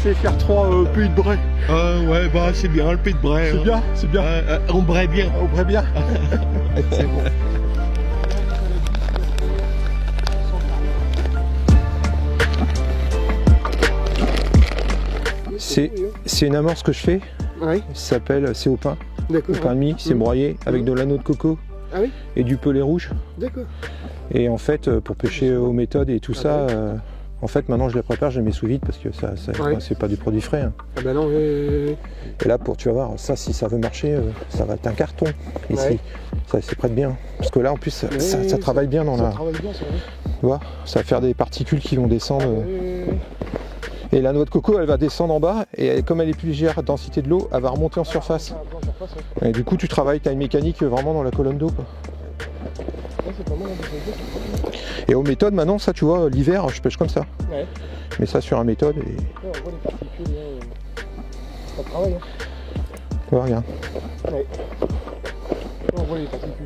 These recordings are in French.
passer faire 3 pays de Bray. Ouais, bah c'est bien le pays de Bray. C'est bien, c'est bien. On braie bien. On braie bien. C'est bon. C'est une amorce que je fais. Oui. Ça s'appelle, c'est au pain. D'accord. Au pain de mie, c'est broyé avec de l'anneau de coco Ah oui. et du pelé rouge. D'accord. Et en fait, pour pêcher aux méthodes et tout ça, en fait, maintenant je les prépare, je les mets sous vide parce que ça c'est pas du produit frais. Hein. Ah bah non. Et là, tu vas voir, ça, si ça veut marcher, ça va être un carton ici. Ouais. Ça, c'est prête bien. Parce que là, en plus, ça travaille bien dans la. Ça travaille bien, ça. Tu vois, ça va faire des particules qui vont descendre. Et la noix de coco, elle va descendre en bas, et comme elle est plus légère, densité de l'eau, elle va remonter en surface. Et du coup, tu travailles, tu as une mécanique vraiment dans la colonne d'eau. Et aux méthodes, maintenant, ça, tu vois, l'hiver, je pêche comme ça. Ouais. Mais ça sur un méthode. Et... Ouais, on voit les particules, ça travaille. Hein. Tu vois, regarde. Ouais. On voit les particules.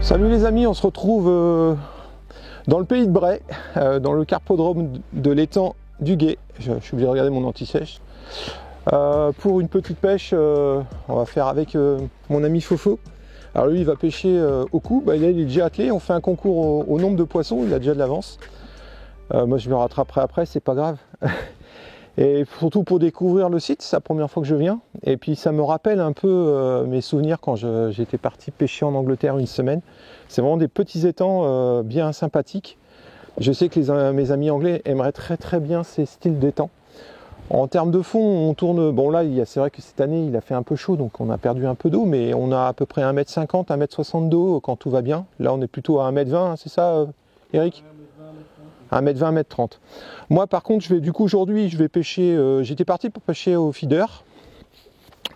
Salut les amis, on se retrouve dans le pays de Bray, dans le carpodrome de l'étang du Guet. Je suis obligé de regarder mon anti-sèche. Pour une petite pêche, on va faire avec mon ami Fofo. Alors lui, il va pêcher au coup. Bah, il est déjà attelé. On fait un concours au nombre de poissons. Il a déjà de l'avance. Moi, je me rattraperai après, c'est pas grave. Et surtout pour découvrir le site, c'est la première fois que je viens. Et puis ça me rappelle un peu mes souvenirs quand j'étais parti pêcher en Angleterre une semaine. C'est vraiment des petits étangs bien sympathiques. Je sais que mes amis anglais aimeraient très bien ces styles d'étangs. En termes de fond, on tourne... Bon là, c'est vrai que cette année, il a fait un peu chaud, donc on a perdu un peu d'eau, mais on a à peu près 1,50 m, 1,60 m d'eau quand tout va bien. Là, on est plutôt à 1,20 m, hein, c'est ça, Eric ? 1,20 m, 1,30 m. Moi, par contre, aujourd'hui, je vais pêcher... J'étais parti pour pêcher au feeder,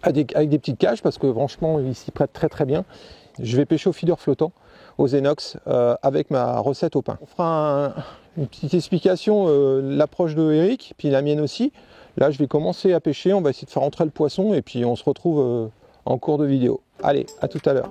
avec des petites cages, parce que franchement, ils s'y prêtent très bien. Je vais pêcher au feeder flottant, aux Enox, avec ma recette au pain. On fera une petite explication, l'approche de Eric, puis la mienne aussi. Là, je vais commencer à pêcher, on va essayer de faire rentrer le poisson, et puis on se retrouve en cours de vidéo. Allez, à tout à l'heure.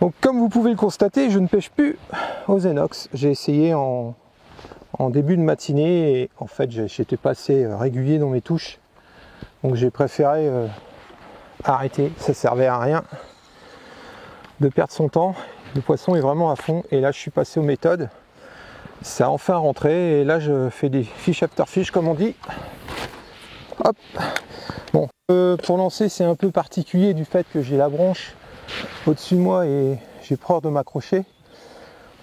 Donc comme vous pouvez le constater, je ne pêche plus aux Enox. J'ai essayé en début de matinée et en fait j'étais pas assez régulier dans mes touches. Donc j'ai préféré arrêter, ça servait à rien de perdre son temps. Le poisson est vraiment à fond et là je suis passé aux méthodes. ça a enfin rentré et là je fais des fish after fish comme on dit. Hop. Bon, pour lancer c'est un peu particulier du fait que j'ai la branche au-dessus de moi et j'ai peur de m'accrocher.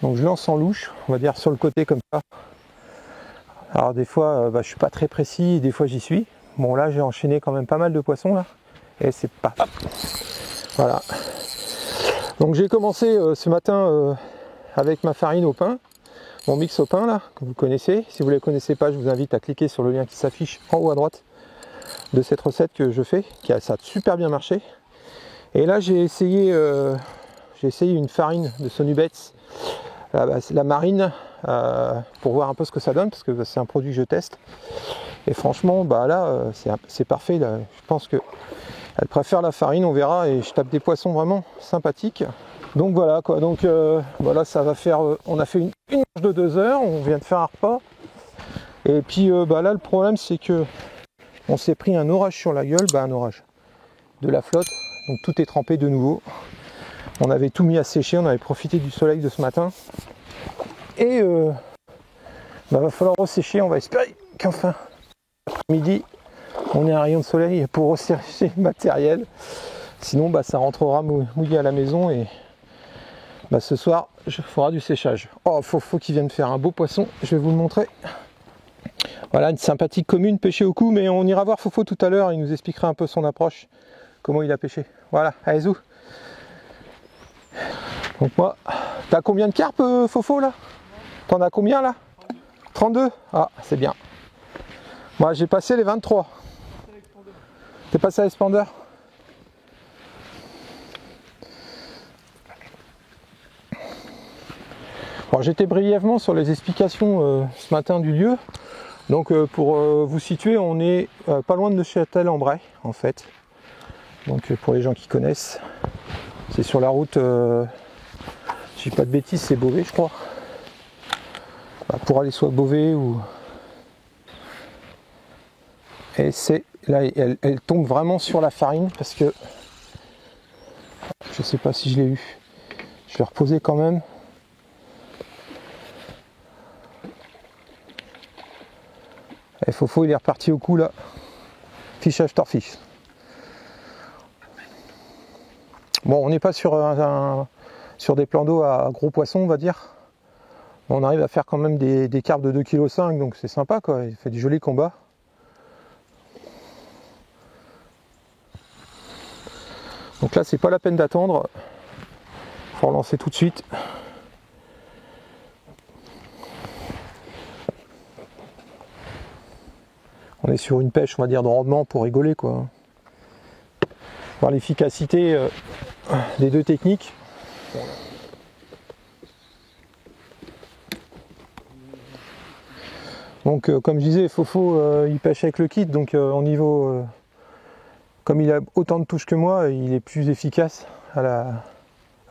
Donc je lance en louche, on va dire sur le côté comme ça. Alors des fois je suis pas très précis et des fois j'y suis. Bon là j'ai enchaîné quand même pas mal de poissons là. Et c'est pas... Hop. Voilà. Donc j'ai commencé ce matin avec ma farine au pain. Mon mix au pain là, que vous connaissez. Si vous ne les connaissez pas, je vous invite à cliquer sur le lien qui s'affiche en haut à droite de cette recette que je fais, ça a super bien marché. Et là j'ai essayé une farine de Sonubets, la marine, pour voir un peu ce que ça donne, parce que c'est un produit que je teste. Et franchement, là c'est parfait. Là. Je pense que elle préfère la farine, on verra, et je tape des poissons vraiment sympathiques. Donc voilà quoi, donc voilà, ça va faire, on a fait une marche de 2 heures, on vient de faire un repas. Et puis là le problème c'est que on s'est pris un orage sur la gueule, un orage de la flotte, donc tout est trempé de nouveau. On avait tout mis à sécher, on avait profité du soleil de ce matin. Et va falloir ressécher, on va espérer qu'enfin, midi, on ait un rayon de soleil pour ressécher le matériel. Sinon ça rentrera mouillé à la maison et ce soir je ferai du séchage. Oh, faut qu'il vienne faire un beau poisson, je vais vous le montrer. Voilà, une sympathique commune pêchée au cou, mais on ira voir Fofo tout à l'heure, il nous expliquera un peu son approche, comment il a pêché. Voilà, allez zou. Donc moi, t'as combien de carpes Fofo là? T'en as combien là? 32? Ah, c'est bien. Moi j'ai passé les 23. T'es passé à l'expander? Alors j'étais brièvement sur les explications ce matin du lieu. Donc pour vous situer, on est pas loin de Neufchâtel-en-Bray en fait. Donc pour les gens qui connaissent, c'est sur la route, si je dis pas de bêtises, c'est Beauvais je crois. Pour aller soit Beauvais ou... Et c'est là, elle tombe vraiment sur la farine parce que... Je sais pas si je l'ai eu. Je vais reposer quand même. Et Fofo il est reparti au coup là. Fish after fish. Bon, on n'est pas sur des plans d'eau à gros poissons on va dire. On arrive à faire quand même des carpes de 2,5 kg, donc c'est sympa quoi, il fait du joli combat. Donc là c'est pas la peine d'attendre, faut relancer tout de suite. On est sur une pêche on va dire de rendement pour rigoler quoi. Voir l'efficacité des deux techniques. Donc comme je disais, Fofo il pêche avec le kit, donc au niveau, comme il a autant de touches que moi, il est plus efficace à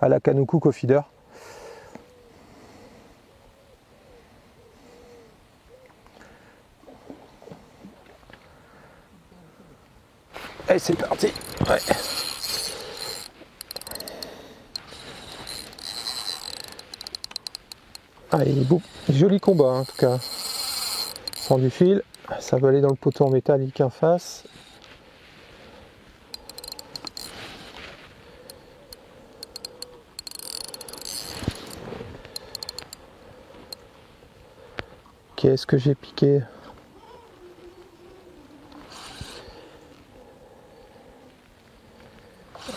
la canne au cou qu'au feeder. Et c'est parti. Ouais. Ah, il est beau, joli combat en tout cas. Sans du fil, ça va aller dans le poteau en métallique en face. Qu'est-ce que j'ai piqué?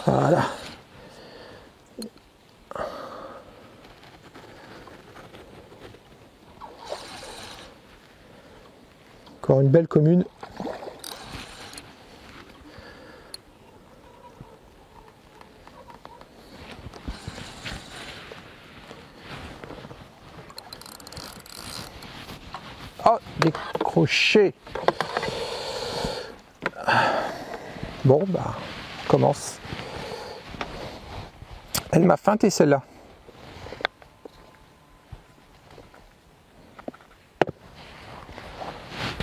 Voilà. Encore une belle commune. Oh, décroché. Bon, on commence. Elle m'a feinté celle-là.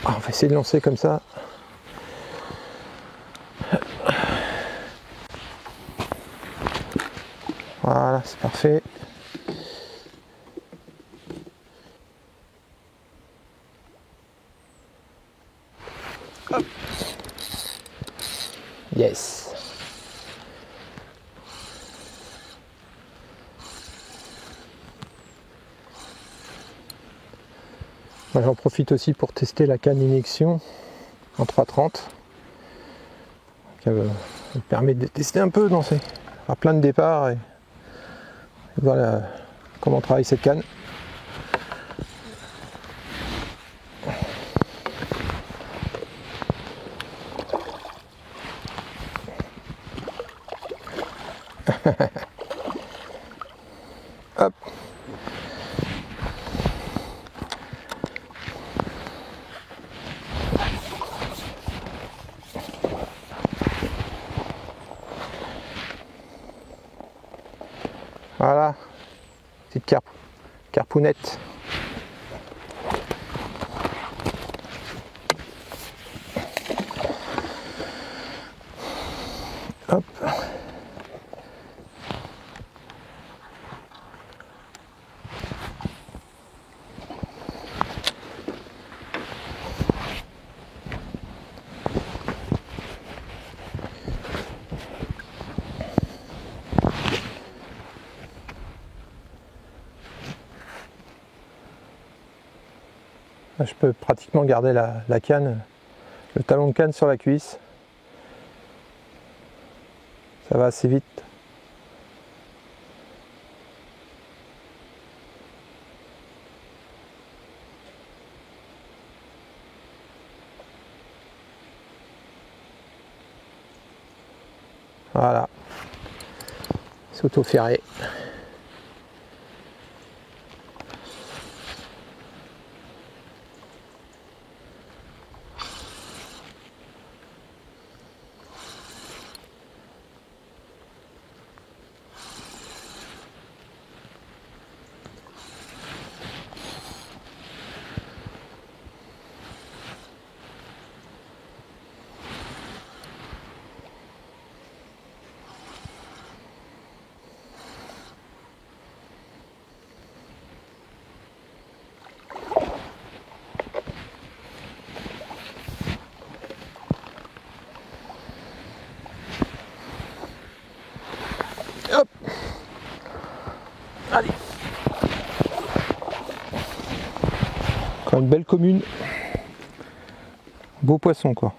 On va essayer de lancer comme ça. Voilà, c'est parfait. Yes. J'en profite aussi pour tester la canne inexion en 330. Ça me permet de tester un peu, faire plein de départs et voir comment travaille cette canne. Hop. Voilà, petite carpounette. Hop. Je peux pratiquement garder la canne, le talon de canne sur la cuisse. Ça va assez vite. Voilà. C'est auto-ferré. Hop. Allez. Encore une belle commune. Beau poisson quoi.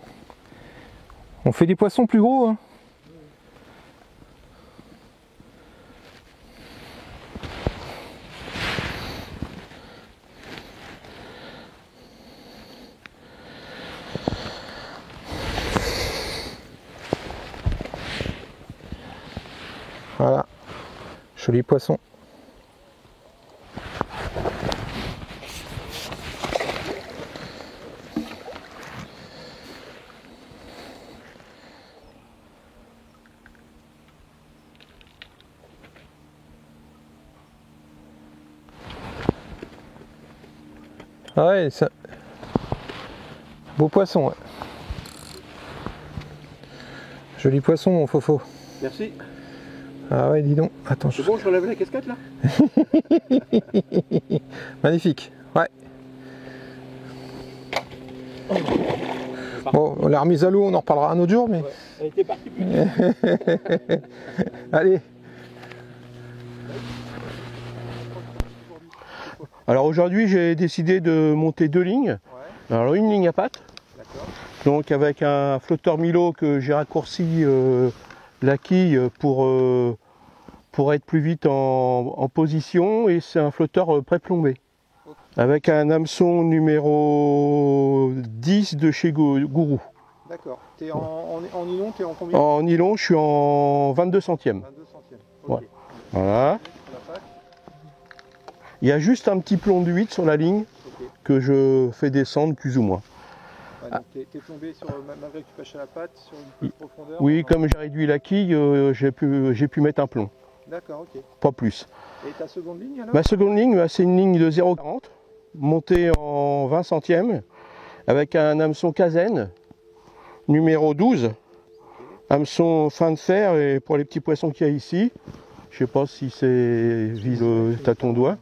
On fait des poissons plus gros hein. Voilà, joli poisson. Ah ouais, ça... beau poisson. Ouais. Joli poisson mon fofo. Merci. Ah ouais, dis donc. Attends, C'est bon, je relève la casquette là. Magnifique. Ouais. Bon, la remise à l'eau, on en reparlera un autre jour, mais. Ouais, elle était partie plus vite. Allez. Alors aujourd'hui, j'ai décidé de monter deux lignes. Ouais. Alors une ligne à pattes. D'accord. Donc avec un flotteur Milo que j'ai raccourci la quille pour être plus vite en position, et c'est un flotteur pré-plombé. Okay. Avec un hameçon numéro 10 de chez Gourou. D'accord. T'es en nylon, t'es en combien? En nylon, je suis en 22 centièmes. 22 centièmes. Okay. Ouais. Voilà. Il y a juste un petit plomb de 8 sur la ligne que je fais descendre plus ou moins. Ouais, donc t'es plombé malgré que tu pêches à la patte sur une petite profondeur? Oui, comme j'ai réduit la quille, j'ai pu mettre un plomb. D'accord, ok. Pas plus. Et ta seconde ligne alors? Ma seconde ligne, c'est une ligne de 0,40, montée en 20 centièmes, avec un hameçon Kazen, numéro 12. Hameçon fin de fer, et pour les petits poissons qu'il y a ici, je sais pas si c'est visible à ton doigt.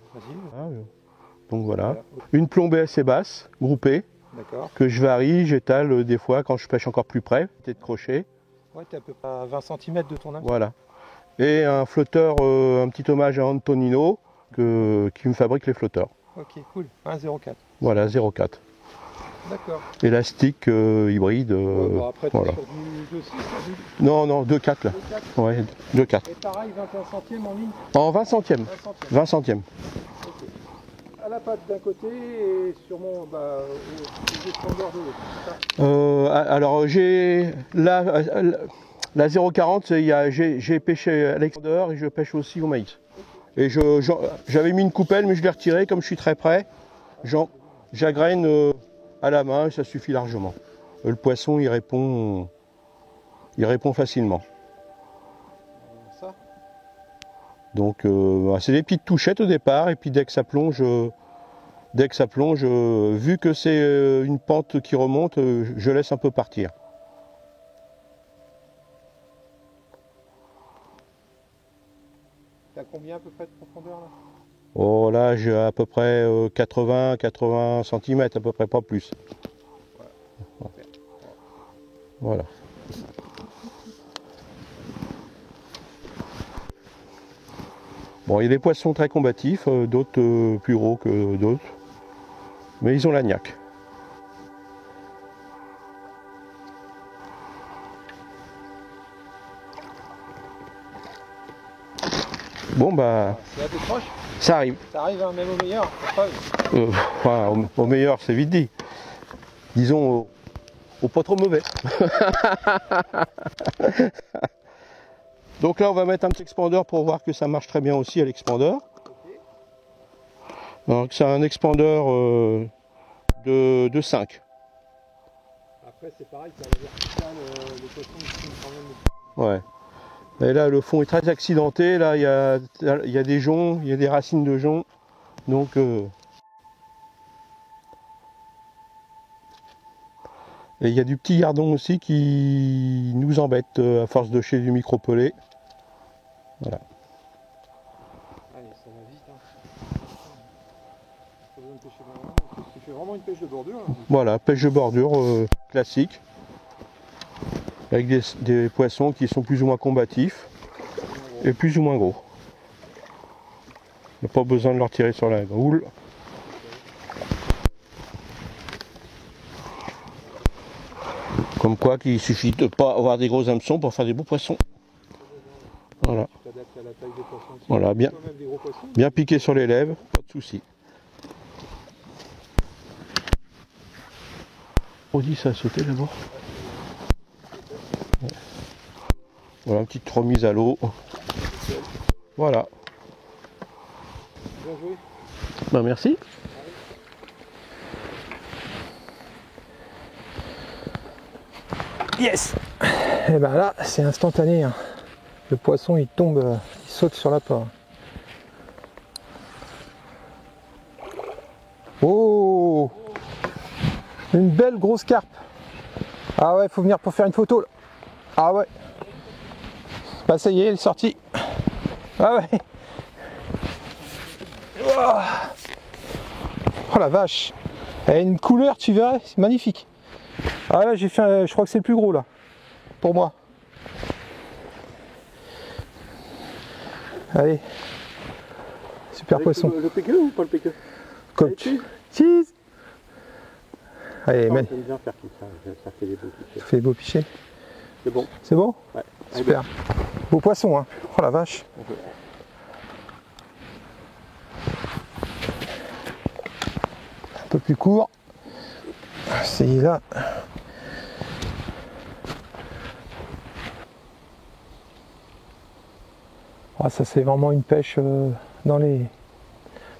Donc voilà. Une plombée assez basse, groupée, que je varie, j'étale des fois quand je pêche encore plus près, peut-être crochet. Ouais, t'es à peu près à 20 cm de ton âme. Voilà. Et un flotteur, un petit hommage à Antonino qui me fabrique les flotteurs. Ok, cool. 1,04. Voilà, 0,4. D'accord. Élastique hybride. Ouais, bon, après, t'es voilà. sur du 2,6 Non, 2,4 là. 2,4. Ouais, 2,4. Et pareil, 21 centièmes en ligne. En 20 centièmes. 20 centièmes. 20 centièmes. Ok. À la patte d'un côté et sûrement aux extendeurs de l'autre. Alors j'ai la 0,40, j'ai pêché à l'extendeur et je pêche aussi au maïs. Et j'avais mis une coupelle mais je l'ai retirée comme je suis très près. J'agraine à la main et ça suffit largement. Le poisson il répond facilement. Ça. Donc c'est des petites touchettes au départ et puis dès que ça plonge, vu que c'est une pente qui remonte, je laisse un peu partir. T'as combien à peu près de profondeur là? Oh là j'ai à peu près 80 cm à peu près, pas plus. Voilà. Bon, il y a des poissons très combatifs, d'autres plus gros que d'autres, mais ils ont la niaque. Bon bah, C'est à tes proches. ça arrive. Ça arrive hein, même au meilleur. Preuve. Enfin, au meilleur, c'est vite dit. Disons au pas trop mauvais. Donc là, on va mettre un petit expandeur pour voir que ça marche très bien aussi à l'expandeur. Donc c'est un expandeur de 5. Après, c'est pareil, c'est à la verticale, les poissons ils sont quand même. Ouais. Et là, le fond est très accidenté. Là, il y a des joncs, il y a des racines de joncs. Donc, et il y a du petit gardon aussi qui nous embête à force de chez du micropelé. Voilà. Allez, ça va vite. Hein. Pas besoin de pêcher vraiment, parce que tu fais vraiment une pêche de bordure. Hein. Voilà, pêche de bordure classique. Avec des poissons qui sont plus ou moins combatifs et plus ou moins gros. Il n'y a pas besoin de leur tirer sur la houle. Comme quoi qu'il suffit de ne pas avoir des gros hameçons pour faire des beaux poissons. Voilà. Tu t'adaptes à la taille des poissons aussi. Voilà, bien, Toi, même des gros poissons. bien piqué sur les lèvres, pas de souci. On dit ça a sauté d'abord. Voilà, une petite remise à l'eau. Voilà. Bien joué. Ben, merci. Yes. Et ben là, c'est instantané. Hein. Le poisson, il tombe, il saute sur la porte. Oh, une belle grosse carpe. Ah ouais, faut venir pour faire une photo. Là. Ah ouais. Bah ça y est, elle est sortie. Ah ouais. Oh la vache. Elle a une couleur, tu verras, c'est magnifique. Ah là, j'ai fait, je crois que c'est le plus gros là, pour moi. Allez. Super poisson. Le piqueux ou pas le piqueux? Coach. Cheese. Allez, mais. J'aime bien faire comme ça fait des beaux piquets. Ça fait des beaux pichets. C'est bon. C'est bon? Ouais. Super. Beau poisson, hein. Oh la vache. Un peu plus court. C'est là. Ah, ça c'est vraiment une pêche dans les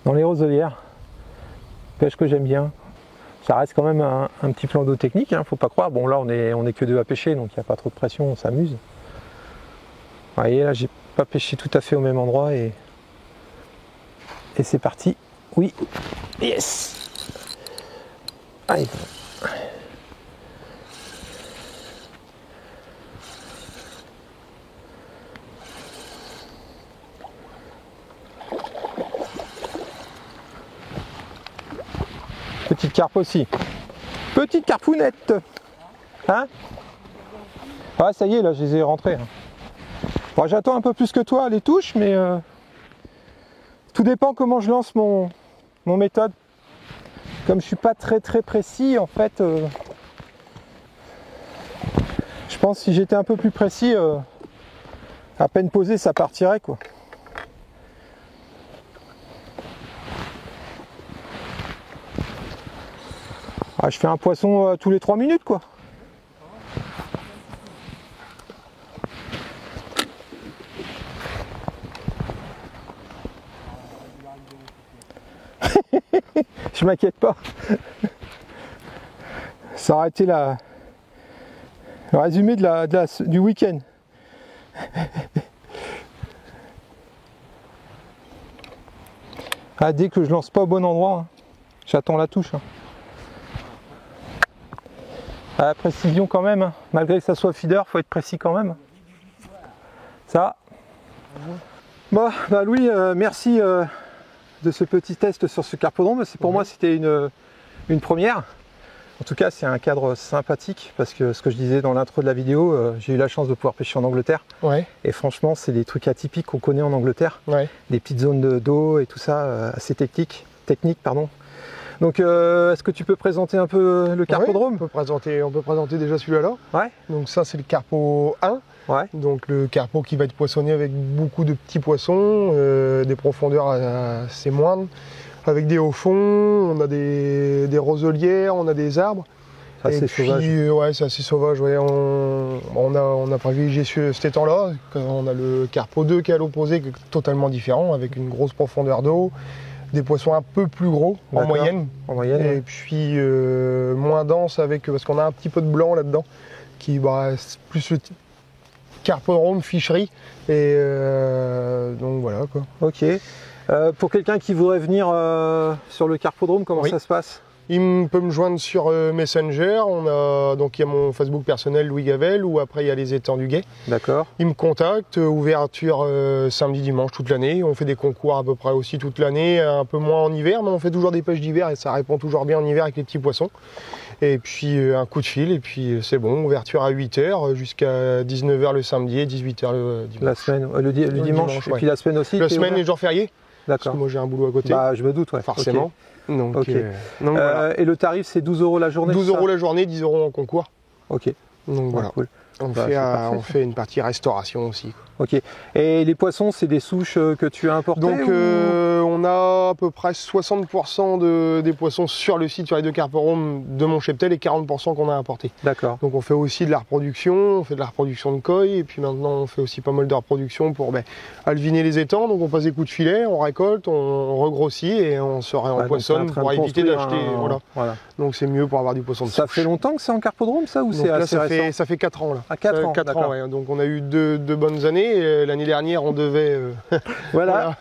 roselières. Pêche que j'aime bien. Ça reste quand même un petit plan d'eau technique, hein, faut pas croire. Bon là on est que deux à pêcher, donc il n'y a pas trop de pression, on s'amuse. Vous voyez là j'ai pas pêché tout à fait au même endroit et c'est parti. Oui. Yes. Allez. Petite carpe aussi. Petite carpounette. Hein? Ah ça y est, là je les ai rentrés. Hein. Bon, j'attends un peu plus que toi les touches, mais tout dépend comment je lance mon méthode. Comme je suis pas très précis, en fait, je pense que si j'étais un peu plus précis, à peine posé, ça partirait quoi. Ah, je fais un poisson tous les 3 minutes quoi. Je m'inquiète pas. Ça aurait été le résumé du week-end. Ah, dès que je lance pas au bon endroit, hein, j'attends la touche. Hein. Ah, précision quand même, hein. Malgré que ça soit feeder, faut être précis quand même. Ça. Bon, bah Louis, merci de ce petit test sur ce carpodrome. Pour moi, c'était une première. En tout cas, c'est un cadre sympathique parce que ce que je disais dans l'intro de la vidéo, j'ai eu la chance de pouvoir pêcher en Angleterre. Ouais. Et franchement, c'est des trucs atypiques qu'on connaît en Angleterre. Ouais. Des petites zones d'eau et tout ça, assez techniques. Donc, est-ce que tu peux présenter un peu le carpodrome? On peut présenter déjà celui-là. Ouais. Donc ça, c'est le carpo 1. Ouais. Donc le carpo qui va être poissonné avec beaucoup de petits poissons, des profondeurs assez moindres, avec des hauts fonds, on a des roselières, on a des arbres. C'est assez sauvage. Ouais, c'est assez sauvage. Ouais. On a privilégié cet étang-là. On a le carpo 2 qui est à l'opposé, qui est totalement différent, avec une grosse profondeur d'eau, des poissons un peu plus gros en moyenne. Et puis moins dense parce qu'on a un petit peu de blanc là-dedans, qui c'est plus le carpodrome, ficherie. Et donc voilà quoi. Ok. Pour quelqu'un qui voudrait venir sur le carpodrome, comment ça se passe? Il peut me joindre sur Messenger. Donc il y a mon Facebook personnel Louis Gavel, ou après il y a les étangs du Guet. D'accord. Il me contacte, ouverture samedi, dimanche toute l'année. On fait des concours à peu près aussi toute l'année, un peu moins en hiver, mais on fait toujours des pêches d'hiver et ça répond toujours bien en hiver avec les petits poissons. Et puis un coup de fil et puis c'est bon, ouverture à 8h jusqu'à 19h le samedi et 18h le dimanche. La semaine, le dimanche, et puis la semaine aussi. La semaine, les jours fériés. D'accord. Parce que moi j'ai un boulot à côté. Bah je me doute, ouais. Forcément. Okay. Donc, voilà. Et le tarif c'est 12 € la journée? 12 € la journée, 10 € en concours. Ok. Donc voilà. Cool. On fait une partie restauration aussi. Ok. Et les poissons, c'est des souches que tu as importées? Donc on a à peu près 60% des poissons sur le site, sur les deux carpodromes de mon cheptel, et 40% qu'on a importés. D'accord. Donc on fait aussi de la reproduction, on fait de la reproduction de koi, et puis maintenant on fait aussi pas mal de reproduction pour alviner les étangs. Donc on passe des coups de filet, on récolte, on regrossit et on se réempoissonne pour éviter d'acheter. Voilà. Donc c'est mieux pour avoir du poisson de souche. Ça fait longtemps que c'est en carpodrome ça, ou c'est assez récent? Ça fait 4 ans là. À 4 ans, 4 ans, ouais. Donc on a eu deux bonnes années. L'année dernière, on devait voilà.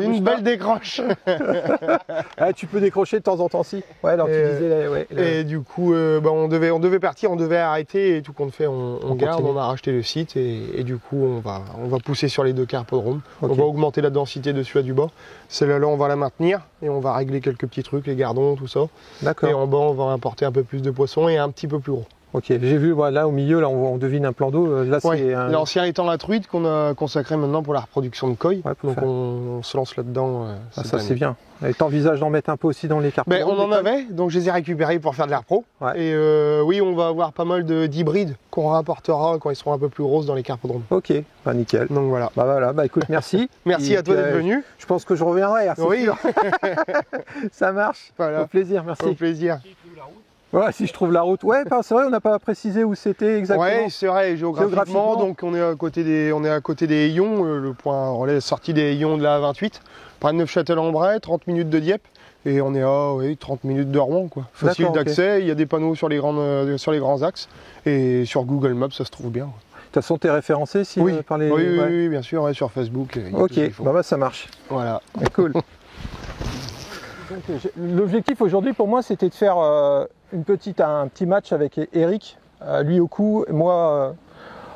une belle décroche. Tu peux décrocher de temps en temps, si. Ouais, alors tu disais. Et du coup, on devait partir, on devait arrêter, et tout compte fait, on garde. On a racheté le site et du coup, on va pousser sur les deux carpodromes. Okay. On va augmenter la densité dessus à du bas. Celle-là, on va la maintenir et on va régler quelques petits trucs, les gardons, tout ça. D'accord. Et en bas, on va importer un peu plus de poissons et un petit peu plus gros. Ok, j'ai vu là au milieu, là on devine un plan d'eau. L'ancien étang La Truite qu'on a consacré maintenant pour la reproduction de koi. Donc on se lance là-dedans. Ça c'est bien. Et t'envisages d'en mettre un peu aussi dans les carpodromes? On en avait, donc je les ai récupérés pour faire de la repro. Ouais. Et oui, on va avoir pas mal d'hybrides qu'on rapportera quand ils seront un peu plus grosses dans les carpodromes. Ok, nickel. Donc voilà. Bah écoute, merci. Merci à toi d'être venu. Je pense que je reviendrai. Oui. Ça marche. Voilà. Au plaisir, merci. Au plaisir. Ouais, si je trouve la route. Ouais, c'est vrai, on n'a pas précisé où c'était exactement. Ouais, c'est vrai, géographiquement, donc on est à côté des Hayons, le point relais sortie des Hayons de la A28, près de Neufchâtel-en-Bray, 30 minutes de Dieppe, et on est à 30 minutes de Rouen, quoi. Facile d'accès, il y a des panneaux sur les grands axes, et sur Google Maps, ça se trouve bien. De toute façon, tu es référencé par les... Oui, bien sûr, sur Facebook. Ok, ça marche. Voilà. Cool. L'objectif aujourd'hui pour moi, c'était de faire un petit match avec Eric, lui au coup, moi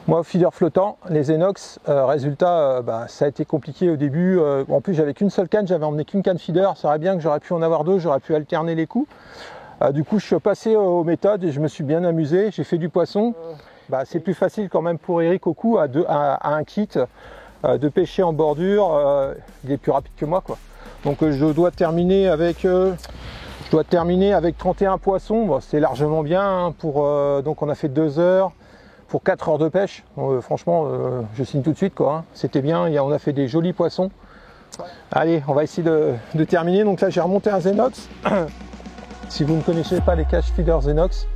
au feeder flottant, les Enox. Résultat, ça a été compliqué au début. En plus, j'avais qu'une seule canne, j'avais emmené qu'une canne feeder. C'est vrai bien que j'aurais pu en avoir deux, j'aurais pu alterner les coups. Du coup, je suis passé aux méthodes et je me suis bien amusé. J'ai fait du poisson. bah, c'est plus facile quand même pour Eric au coup à un kit de pêcher en bordure. Il est plus rapide que moi, quoi. Donc je dois terminer avec 31 poissons. Bon, c'est largement bien hein, pour donc on a fait 2 heures pour 4 heures de pêche. Franchement, je signe tout de suite, quoi. Hein. C'était bien. On a fait des jolis poissons. Allez, on va essayer de terminer. Donc là, j'ai remonté un Zenox. Si vous ne connaissez pas les cache feeders Zenox,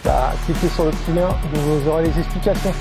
bah, cliquez sur le petit lien, vous aurez les explications.